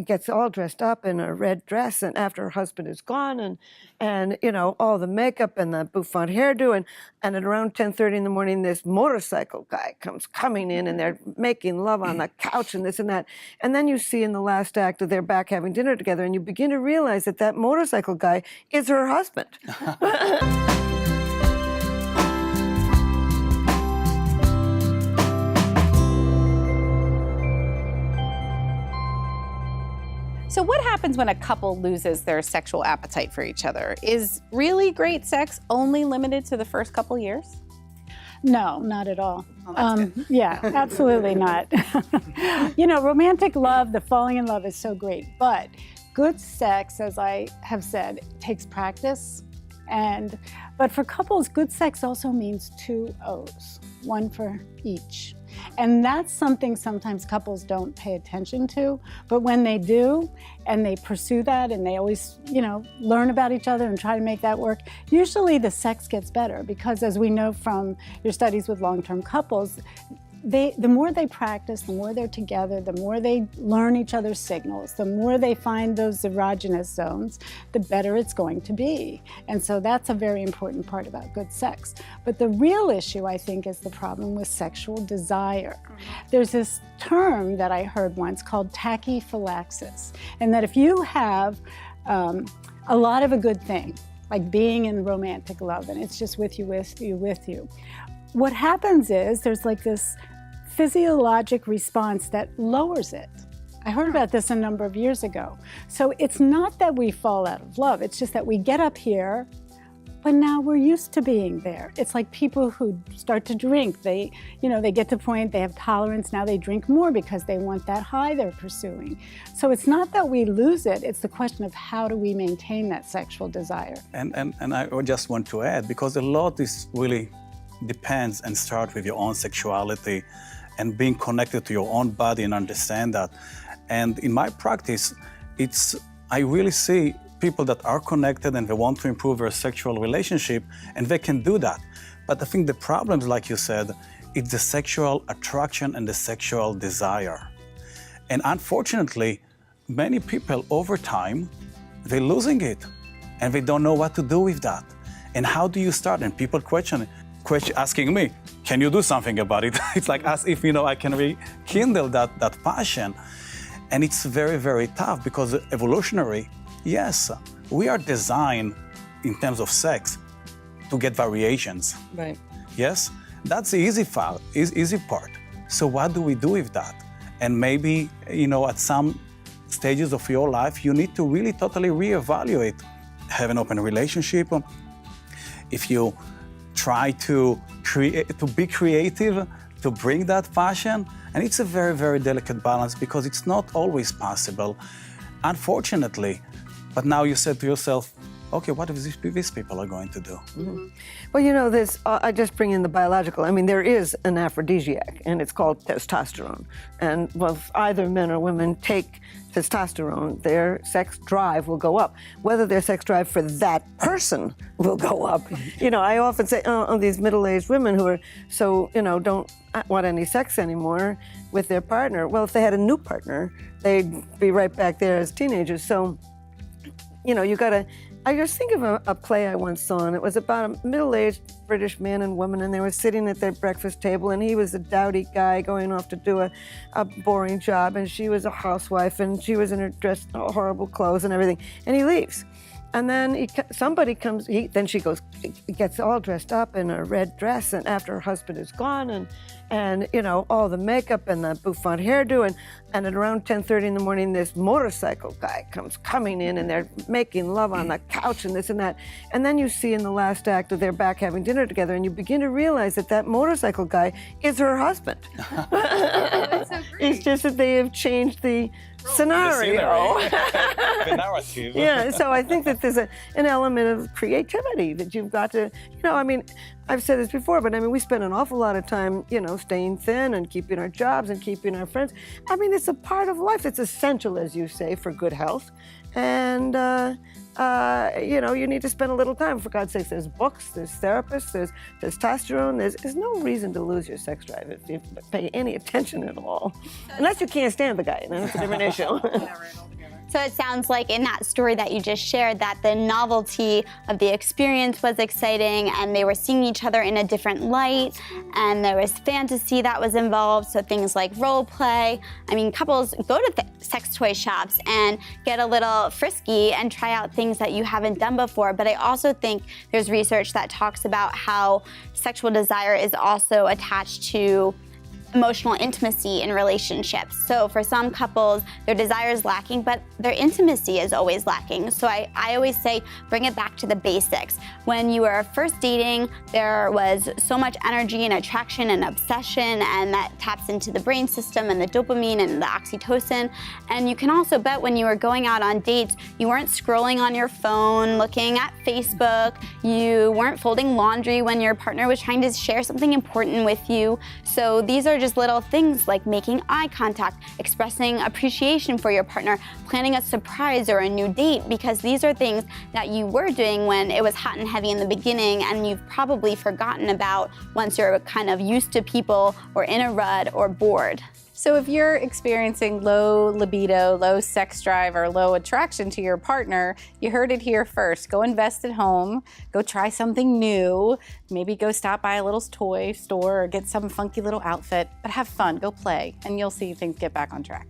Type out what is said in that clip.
gets all dressed up in a red dress, and after her husband is gone, and you know, all the makeup and the bouffant hairdo, and at around 10:30 in the morning, this motorcycle guy comes coming in, and they're making love on the couch and this and that. And then you see in the last act that they're back having dinner together, and you begin to realize that that motorcycle guy is her husband. So what happens when a couple loses their sexual appetite for each other? Is really great sex only limited to the first couple years? No, not at all. Oh, that's good. Yeah, absolutely not. You know, romantic love, the falling in love is so great, but good sex, as I have said, takes practice. But for couples, good sex also means 2 O's, one for each. And that's something sometimes couples don't pay attention to, but when they do, and they pursue that, and they always, you know, learn about each other and try to make that work, usually the sex gets better, because as we know from your studies with long-term couples, the more they practice, the more they're together, the more they learn each other's signals, the more they find those erogenous zones, the better it's going to be. And so that's a very important part about good sex. But the real issue, I think, is the problem with sexual desire. There's this term that I heard once called tachyphylaxis, and that if you have a lot of a good thing, like being in romantic love, and it's just with you, what happens is there's like this physiologic response that lowers it. I heard about this a number of years ago. So it's not that we fall out of love, it's just that we get up here, but now we're used to being there. It's like people who start to drink. They get to a point, they have tolerance, now they drink more because they want that high they're pursuing. So it's not that we lose it, it's the question of how do we maintain that sexual desire. And I just want to add, because a lot is really depends and start with your own sexuality and being connected to your own body and understand that. And in my practice, I really see people that are connected and they want to improve their sexual relationship, and they can do that. But I think the problem, like you said, it's the sexual attraction and the sexual desire. And unfortunately, many people over time, they're losing it and they don't know what to do with that. And how do you start? And people asking me, can you do something about it? It's like as if, I can rekindle that passion. And it's very, very tough because evolutionary, yes, we are designed in terms of sex to get variations. Right. Yes, that's the easy part. So what do we do with that? And maybe, at some stages of your life, you need to really totally reevaluate. Have an open relationship. If you try to be creative, to bring that passion, and it's a very, very delicate balance because it's not always possible, unfortunately. But now you said to yourself, okay, what if these people are going to do? Mm-hmm. Well, I just bring in the biological. I mean, there is an aphrodisiac, and it's called testosterone. And well, if either men or women take testosterone, their sex drive will go up. Whether their sex drive for that person will go up. I often say, these middle-aged women who are so, don't want any sex anymore with their partner. Well, if they had a new partner, they'd be right back there as teenagers. So, you gotta, I just think of a play I once saw, and it was about a middle-aged British man and woman, and they were sitting at their breakfast table, and he was a dowdy guy going off to do a boring job, and she was a housewife, and she was in her dress, horrible clothes and everything, and he leaves. And then somebody comes, then she gets all dressed up in a red dress, and after her husband is gone, and all the makeup and the bouffant hairdo, and at around 10:30 in the morning, this motorcycle guy comes coming in, and they're making love on the couch and this and that. And then you see in the last act that they're back having dinner together, and you begin to realize that that motorcycle guy is her husband. That's so great. It's just that they have changed the scenario. The narrative. Yeah, so I think that there's an element of creativity that you've got to, I've said this before, but I mean, we spend an awful lot of time, staying thin and keeping our jobs and keeping our friends. I mean, it's a part of life. It's essential, as you say, for good health. And, you need to spend a little time. For God's sakes, there's books, there's therapists, there's testosterone. There's no reason to lose your sex drive if you pay any attention at all. Unless you can't stand the guy, then it's a different issue. So it sounds like in that story that you just shared that the novelty of the experience was exciting and they were seeing each other in a different light and there was fantasy that was involved, so things like role play. I mean, couples go to sex toy shops and get a little frisky and try out things that you haven't done before, but I also think there's research that talks about how sexual desire is also attached to emotional intimacy in relationships. So for some couples, their desire is lacking, but their intimacy is always lacking. So I always say, bring it back to the basics. When you were first dating, there was so much energy and attraction and obsession, and that taps into the brain system and the dopamine and the oxytocin. And you can also bet when you were going out on dates, you weren't scrolling on your phone, looking at Facebook, you weren't folding laundry when your partner was trying to share something important with you. So these are just little things like making eye contact, expressing appreciation for your partner, planning a surprise or a new date, because these are things that you were doing when it was hot and heavy in the beginning and you've probably forgotten about once you're kind of used to people or in a rut or bored. So if you're experiencing low libido, low sex drive, or low attraction to your partner, you heard it here first. Go invest at home, go try something new, maybe go stop by a little toy store or get some funky little outfit, but have fun, go play, and you'll see things get back on track.